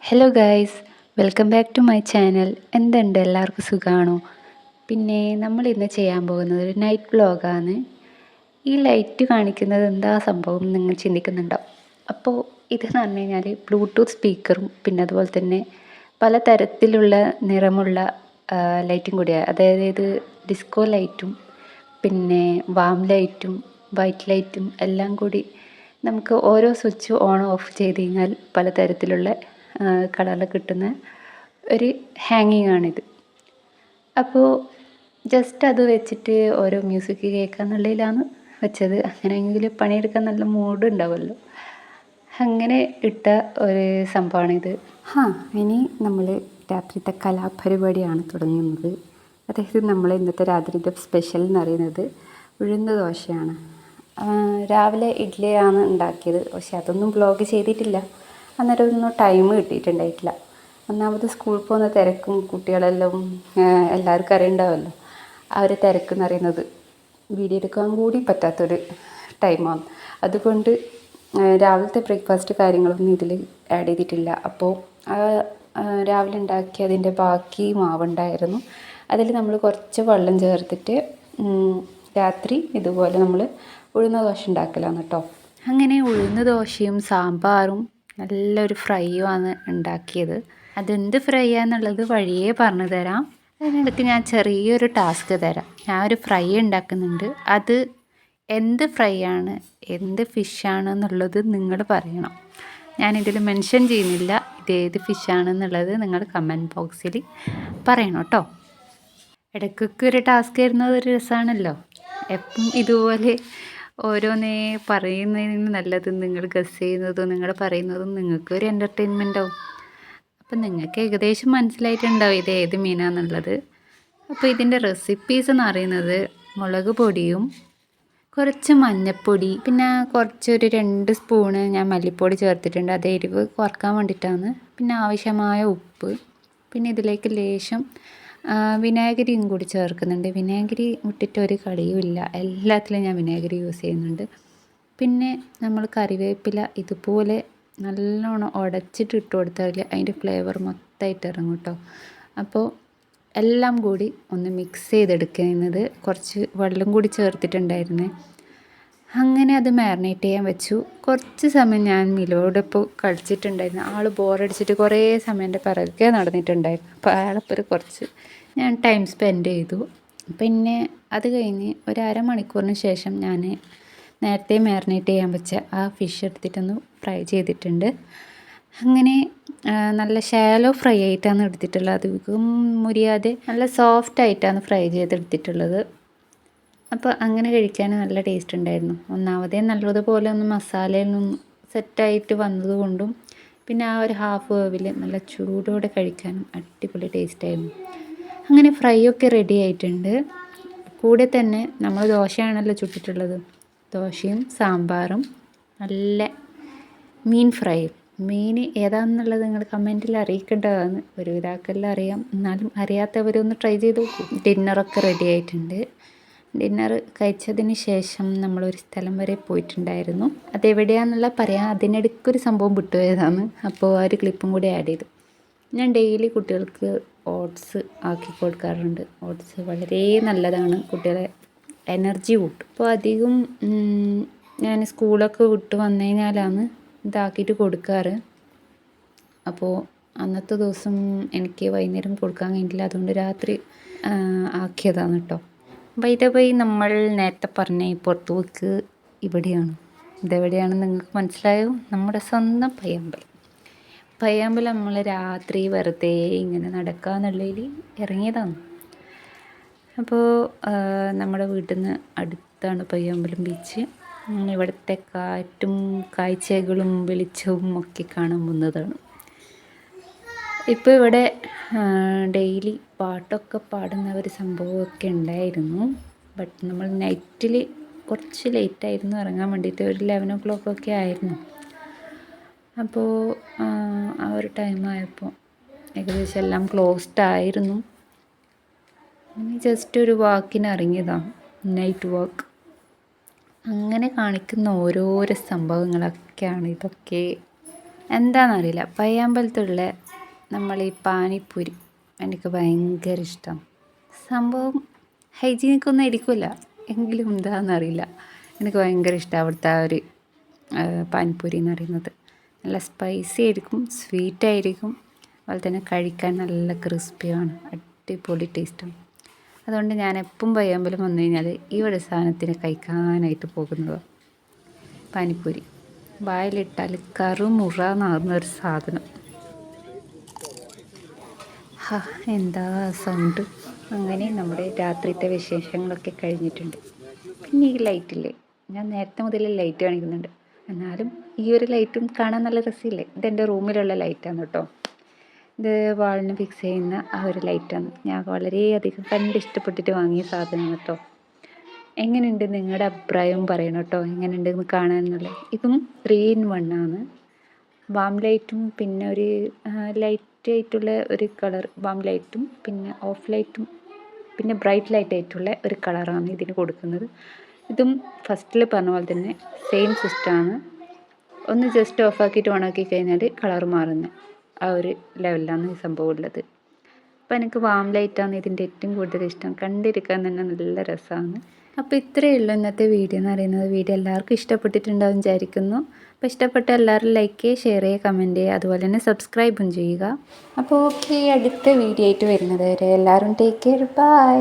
Hello guys, welcome back to my channel. എന്തുണ്ട്, എല്ലാവർക്കും സുഖമാണോ? പിന്നെ നമ്മൾ ഇന്ന് ചെയ്യാൻ പോകുന്നത് ഒരു നൈറ്റ് വ്ലോഗാണ്. ഈ ലൈറ്റ് കാണിക്കുന്നത് എന്താ സംഭവം നിങ്ങൾ ചിന്തിക്കുന്നുണ്ടോ? അപ്പോൾ ഇതെന്ന് പറഞ്ഞു കഴിഞ്ഞാൽ ബ്ലൂടൂത്ത് സ്പീക്കറും പിന്നെ അതുപോലെ തന്നെ പലതരത്തിലുള്ള നിറമുള്ള ലൈറ്റും കൂടിയാണ്. അതായത് ഇത് ഡിസ്കോ ലൈറ്റും പിന്നെ വാം ലൈറ്റും വൈറ്റ് ലൈറ്റും എല്ലാം കൂടി നമുക്ക് ഓരോ സ്വിച്ച് ഓൺ ഓഫ് ചെയ്ത് കഴിഞ്ഞാൽ പലതരത്തിലുള്ള കളറിൽ കിട്ടുന്ന ഒരു ഹാങ്ങിങ് ആണിത്. അപ്പോൾ ജസ്റ്റ് അത് വെച്ചിട്ട് ഓരോ മ്യൂസിക് കേൾക്കാന്നുള്ളതിലാണ് വെച്ചത്. അങ്ങനെയെങ്കിൽ പണിയെടുക്കാൻ നല്ല മൂഡ് ഉണ്ടാവുമല്ലോ, അങ്ങനെ ഇട്ട ഒരു സംഭവമാണിത്. ഇനി നമ്മൾ രാത്രിത്തെ കലാപരിപാടിയാണ് തുടങ്ങുന്നത്. അതായത് നമ്മൾ ഇന്നത്തെ രാത്രിത്തെ സ്പെഷ്യൽ എന്ന് പറയുന്നത് ഉഴുന്ന് ദോശയാണ്. രാവിലെ ഇഡ്ഡലിയാണ് ഉണ്ടാക്കിയത്, പക്ഷെ അതൊന്നും വ്ലോഗ് ചെയ്തിട്ടില്ല. അന്നേരം ഒന്നും ടൈം കിട്ടിയിട്ടുണ്ടായിട്ടില്ല. ഒന്നാമത് സ്കൂളിൽ പോകുന്ന തിരക്കും കുട്ടികളെല്ലാം എല്ലാവർക്കും അറിയുണ്ടാവുമല്ലോ. ആ ഒരു തിരക്കെന്ന് പറയുന്നത് വീഡിയോ എടുക്കാൻ കൂടി പറ്റാത്തൊരു ടൈമാണ്. അതുകൊണ്ട് രാവിലത്തെ ബ്രേക്ക്ഫാസ്റ്റ് കാര്യങ്ങളൊന്നും ഇതിൽ ആഡ് ചെയ്തിട്ടില്ല. അപ്പോൾ രാവിലെ ഉണ്ടാക്കി അതിൻ്റെ ബാക്കി മാവുണ്ടായിരുന്നു. അതിൽ നമ്മൾ കുറച്ച് വെള്ളം ചേർത്തിട്ട് രാത്രി ഇതുപോലെ നമ്മൾ ഉഴുന്ന ദോശ ഉണ്ടാക്കലാണ് കേട്ടോ. അങ്ങനെ ഉഴുന്ന ദോശയും സാമ്പാറും നല്ലൊരു ഫ്രൈയുമാണ് ഉണ്ടാക്കിയത്. അതെന്ത് ഫ്രൈ ആണെന്നുള്ളത് വഴിയേ പറഞ്ഞു തരാം. അതിനിടയ്ക്ക് ഞാൻ ചെറിയൊരു ടാസ്ക് തരാം. ഞാൻ ഒരു ഫ്രൈ ഉണ്ടാക്കുന്നുണ്ട്. അത് എന്ത് ഫ്രൈ ആണ്, എന്ത് ഫിഷാണെന്നുള്ളത് നിങ്ങൾ പറയണം. ഞാനിതിൽ മെൻഷൻ ചെയ്യുന്നില്ല ഇതേത് ഫിഷാണെന്നുള്ളത്. നിങ്ങൾ കമൻറ്റ് ബോക്സിൽ പറയണം കേട്ടോ. ഇടയ്ക്കൊക്കെ ഒരു ടാസ്ക് വരുന്നത് ഒരു രസമാണല്ലോ. എപ്പം ഇതുപോലെ ഓരോന്നേ പറയുന്നതിന് നല്ലത് നിങ്ങൾ ഗസ് ചെയ്യുന്നതും നിങ്ങൾ പറയുന്നതും നിങ്ങൾക്കൊരു എൻ്റർടൈൻമെൻ്റ് ആവും. അപ്പം നിങ്ങൾക്ക് ഏകദേശം മനസ്സിലായിട്ടുണ്ടാവും ഇത് ഏത് മീനാണെന്നുള്ളത്. അപ്പോൾ ഇതിൻ്റെ റെസിപ്പീസ് എന്ന് പറയുന്നത് മുളക് പൊടിയും കുറച്ച് മഞ്ഞൾപ്പൊടി പിന്നെ കുറച്ചൊരു 2 സ്പൂണ് ഞാൻ മല്ലിപ്പൊടി ചേർത്തിട്ടുണ്ട്. അത് എരിവ് കുറക്കാൻ വേണ്ടിയിട്ടാണ്. പിന്നെ ആവശ്യമായ ഉപ്പ്, പിന്നെ ഇതിലേക്ക് ലേശം വിനാഗിരിയും കൂടി ചേർക്കുന്നുണ്ട്. വിനാഗിരി ഇട്ടിട്ട് ഒരു കളിയുമില്ല, എല്ലാത്തിലും ഞാൻ വിനാഗിരി യൂസ് ചെയ്യുന്നുണ്ട്. പിന്നെ നമ്മൾ കറിവേപ്പില ഇതുപോലെ നല്ലോണം ഉടച്ചിട്ട് ഇട്ട് കൊടുത്താൽ അതിൻ്റെ ഫ്ലേവർ മൊത്തമായിട്ട് ഇറങ്ങും കേട്ടോ. അപ്പോൾ എല്ലാം കൂടി ഒന്ന് മിക്സ് ചെയ്തെടുക്കുന്നത്. കുറച്ച് വെള്ളം കൂടി ചേർത്തിട്ടുണ്ടായിരുന്നേ. അങ്ങനെ അത് മാരിനേറ്റ് ചെയ്യാൻ വെച്ചു. കുറച്ച് സമയം ഞാൻ മിലോടൊപ്പം കളിച്ചിട്ടുണ്ടായിരുന്നു. ആൾ ബോറടിച്ചിട്ട് കുറേ സമയം എൻ്റെ പിറകെ നടന്നിട്ടുണ്ടായിരുന്നു. അപ്പോൾ അയാളൊപ്പം കുറച്ച് ഞാൻ ടൈം സ്പെൻഡ് ചെയ്തു. പിന്നെ അത് കഴിഞ്ഞ് ഒരു അരമണിക്കൂറിന് ശേഷം ഞാൻ നേരത്തെ മാരിനേറ്റ് ചെയ്യാൻ വെച്ച ആ ഫിഷ് എടുത്തിട്ടൊന്ന് ഫ്രൈ ചെയ്തിട്ടുണ്ട്. അങ്ങനെ നല്ല ഷാലോ ഫ്രൈ ആയിട്ടാണ് എടുത്തിട്ടുള്ളത്. അധികം മുരിയാതെ നല്ല സോഫ്റ്റായിട്ടാണ് ഫ്രൈ ചെയ്തെടുത്തിട്ടുള്ളത്. അപ്പോൾ അങ്ങനെ കഴിക്കാൻ നല്ല ടേസ്റ്റ് ഉണ്ടായിരുന്നു. ഒന്നാമതേ നല്ലതുപോലെ ഒന്ന് മസാലയൊന്നും സെറ്റായിട്ട് വന്നതുകൊണ്ടും പിന്നെ ആ ഒരു ഹാഫ് വേവിൽ നല്ല ചൂടോടെ കഴിക്കാനും അടിപൊളി ടേസ്റ്റായിരുന്നു. അങ്ങനെ ഫ്രൈ ഒക്കെ റെഡി ആയിട്ടുണ്ട്. കൂടെ തന്നെ നമ്മൾ ദോശയാണല്ലോ ചുട്ടിട്ടുള്ളത്. ദോശയും സാമ്പാറും നല്ല മീൻ ഫ്രൈയും. മീൻ ഏതാണെന്നുള്ളത് നിങ്ങൾ കമൻറ്റിൽ അറിയിക്കേണ്ടതാണ്. ഒരുവിധാക്കെല്ലാം അറിയാം, എന്നാലും അറിയാത്തവരൊന്ന് ട്രൈ ചെയ്ത് നോക്കൂ. ഡിന്നറൊക്കെ റെഡി ആയിട്ടുണ്ട്. ഡിന്നർ കഴിച്ചതിന് ശേഷം നമ്മളൊരു സ്ഥലം വരെ പോയിട്ടുണ്ടായിരുന്നു. അതെവിടെയാണെന്നുള്ള പറയാം. അതിനിടയ്ക്കൊരു സംഭവം വിട്ടുപോയതാണ്. അപ്പോൾ ആ ഒരു ക്ലിപ്പും കൂടി ആഡ് ചെയ്തു. ഞാൻ ഡെയിലി കുട്ടികൾക്ക് ഓട്സ് ആക്കി കൊടുക്കാറുണ്ട്. ഓട്സ് വളരെ നല്ലതാണ്, കുട്ടികളെ എനർജി കൂട്ടും. അപ്പോൾ അധികം ഞാൻ സ്കൂളൊക്കെ വിട്ട് വന്നു കഴിഞ്ഞാലാണ് ഇതാക്കിയിട്ട് കൊടുക്കാറ്. അപ്പോൾ അന്നത്തെ ദിവസം എനിക്ക് വൈകുന്നേരം കൊടുക്കാൻ കഴിഞ്ഞില്ല, അതുകൊണ്ട് രാത്രി ആക്കിയതാണ് കേട്ടോ. ബൈ ദ വേ, നമ്മൾ നേരത്തെ പറഞ്ഞ ഈ പുറത്തുപോക്ക് ഇവിടെയാണ്. ഇതെവിടെയാണെന്ന് നിങ്ങൾക്ക് മനസ്സിലായോ? നമ്മുടെ സ്വന്തം പയ്യാമ്പലം. പയ്യാമ്പലം നമ്മൾ രാത്രി വെറുതെ ഇങ്ങനെ നടക്കാന്നുള്ളതിൽ ഇറങ്ങിയതാണ്. അപ്പോൾ നമ്മുടെ വീട്ടിൽ നിന്ന് അടുത്താണ് പയ്യാമ്പലം ബീച്ച്. ഇവിടുത്തെ കാറ്റും കാഴ്ചകളും വെളിച്ചവും ഒക്കെ കാണാൻ വന്നതാണ്. ഇപ്പോൾ ഇവിടെ ഡെയിലി പാട്ടൊക്കെ പാടുന്ന ഒരു സംഭവമൊക്കെ ഉണ്ടായിരുന്നു. ബട്ട് നമ്മൾ നൈറ്റിൽ കുറച്ച് ലേറ്റായിരുന്നു ഇറങ്ങാൻ വേണ്ടിയിട്ട്. ഒരു 11 o'clock ഒക്കെ ആയിരുന്നു. അപ്പോൾ ആ ഒരു ടൈമായപ്പോൾ ഏകദേശം എല്ലാം ക്ലോസ്ഡ് ആയിരുന്നു. ജസ്റ്റ് ഒരു വാക്കിന് ഇറങ്ങിയതാണ്, നൈറ്റ് വാക്ക്. അങ്ങനെ കാണിക്കുന്ന ഓരോരോ സംഭവങ്ങളൊക്കെയാണ് ഇതൊക്കെ. എന്താണെന്നറിയില്ല, പയ്യാമ്പലത്തുള്ള നമ്മൾ ഈ പാനിപ്പൂരി എനിക്ക് ഭയങ്കര ഇഷ്ടം. സംഭവം ഹൈജീനിക്കൊന്നും ആയിരിക്കില്ല, എങ്കിലും എന്താണെന്നറിയില്ല, എനിക്ക് ഭയങ്കര ഇഷ്ടമാണ് അവിടുത്തെ ആ ഒരു പാനിപ്പൂരി എന്ന് പറയുന്നത്. നല്ല സ്പൈസി ആയിരിക്കും, സ്വീറ്റായിരിക്കും, അതുപോലെ തന്നെ കഴിക്കാൻ നല്ല ക്രിസ്പിയാണ്, അടിപൊളി ടേസ്റ്റാണ്. അതുകൊണ്ട് ഞാൻ എപ്പം പയ്യാമ്പലം വന്നു കഴിഞ്ഞാൽ ഈ ഒരു സാധനത്തിന് കഴിക്കാനായിട്ട് പോകുന്നത് പാനിപ്പൂരി. വായിലിട്ടാൽ കറുമുറാന്നാകുന്ന ഒരു സാധനം. ഹാ, എന്താ സൗണ്ട്. അങ്ങനെ നമ്മുടെ രാത്രിത്തെ വിശേഷങ്ങളൊക്കെ കഴിഞ്ഞിട്ടുണ്ട്. പിന്നെ ഈ ലൈറ്റില്ലേ, ഞാൻ നേരത്തെ മുതൽ ലൈറ്റ് കാണിക്കുന്നുണ്ട്, എന്നാലും ഈ ഒരു ലൈറ്റും കാണാൻ നല്ല രസമില്ലേ. ഇതെൻ്റെ റൂമിലുള്ള ലൈറ്റാണ് കേട്ടോ. ഇത് വാളിന് ഫിക്സ് ചെയ്യുന്ന ആ ഒരു ലൈറ്റാണ്. ഞാൻ വളരെയധികം കണ്ടിഷ്ടപ്പെട്ടിട്ട് വാങ്ങിയ സാധനമാണ് കേട്ടോ. എങ്ങനെയുണ്ട് നിങ്ങളുടെ അഭിപ്രായം പറയണം കേട്ടോ, എങ്ങനെയുണ്ടെന്ന് കാണാനുള്ളത്. ഇതും 3 in 1 ആണ്. വാം ലൈറ്റും പിന്നെ ഒരു ലൈറ്റ് ആയിട്ടുള്ള ഒരു കളർ വാം ലൈറ്റും പിന്നെ ഓഫ് ലൈറ്റും പിന്നെ ബ്രൈറ്റ് ലൈറ്റ് ആയിട്ടുള്ള ഒരു കളറാണ് ഇതിന് കൊടുക്കുന്നത്. ഇതും ഫസ്റ്റിൽ പറഞ്ഞ പോലെ തന്നെ സെയിം സിസ്റ്റമാണ്. ഒന്ന് ജസ്റ്റ് ഓഫാക്കിയിട്ട് ഓണാക്കി കഴിഞ്ഞാൽ കളർ മാറുന്ന ആ ഒരു ലെവലിലാണ് ഈ സംഭവം ഉള്ളത്. അപ്പോൾ എനിക്ക് വാം ലൈറ്റാണ് ഇതിൻ്റെ ഏറ്റവും കൂടുതൽ ഇഷ്ടം, കണ്ടിരിക്കാൻ തന്നെ നല്ല രസമാണ്. അപ്പോൾ ഇത്രയേ ഉള്ളൂ ഇന്നത്തെ വീഡിയോ എന്ന് പറയുന്നത്. വീഡിയോ എല്ലാവർക്കും ഇഷ്ടപ്പെട്ടിട്ടുണ്ടാവും വിചാരിക്കുന്നു. അപ്പോൾ ഇഷ്ടപ്പെട്ട എല്ലാവരും ലൈക്ക് ചെയ്യുക, ഷെയർ ചെയ്യുക, കമൻറ്റ് ചെയ്യുക, അതുപോലെ തന്നെ സബ്സ്ക്രൈബും ചെയ്യുക. അപ്പോൾ ഓക്കെ, അടുത്ത വീഡിയോ ആയിട്ട് വരുന്നത് വരെ എല്ലാവരും ടേക്ക് കെയർ, ബൈ.